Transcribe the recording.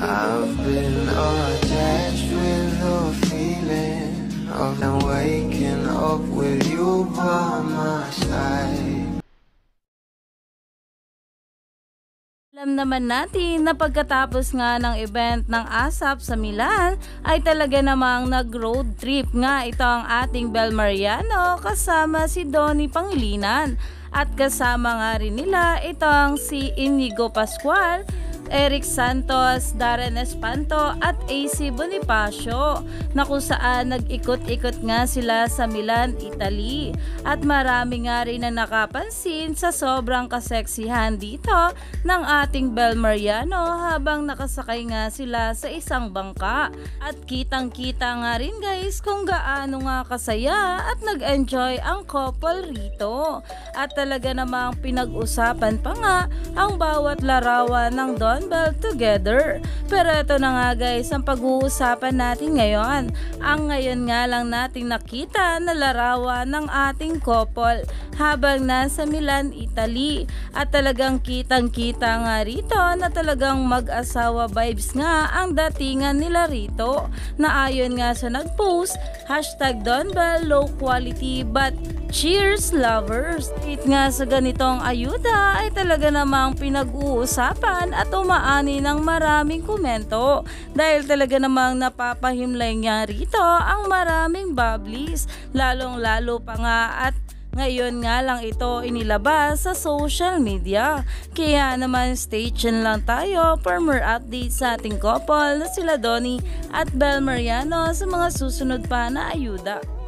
I've been attached with the feeling of now waking up with you by my side. Alam naman natin na pagkatapos nga ng event ng ASAP sa Milan ay talaga namang nag-road trip nga ito ang ating Bel Mariano kasama si Donnie Pangilinan at kasama nga rin nila itong si Inigo Pascual, Eric Santos, Darren Espanto at AC Bonifacio na kung saan nag-ikot-ikot nga sila sa Milan, Italy. At marami nga rin na nakapansin sa sobrang kaseksihan dito ng ating Bel Mariano habang nakasakay nga sila sa isang bangka. At kitang-kita nga rin guys kung gaano nga kasaya at nag-enjoy ang couple rito. At talaga namang pinag-usapan pa nga ang bawat larawan ng Don Bell together. Pero ito na nga guys ang pag-uusapan natin ngayon. Ang ngayon nga lang nating nakita na larawan ng ating couple habang nasa Milan, Italy. At talagang kitang-kita nga rito na talagang mag-asawa vibes nga ang datingan nila rito. Na ayon nga sa nag-post, #DonBell low quality but cheers lovers. Kahit nga sa ganitong ayuda ay talaga namang pinag-uusapan at umaani ng maraming komento dahil talaga namang napapahimlay nga rito ang maraming bubblies lalong lalo pa nga at ngayon nga lang ito inilabas sa social media. Kaya naman stay tuned lang tayo for more updates sa ating couple na sila Donnie at Bel Mariano sa mga susunod pa na ayuda.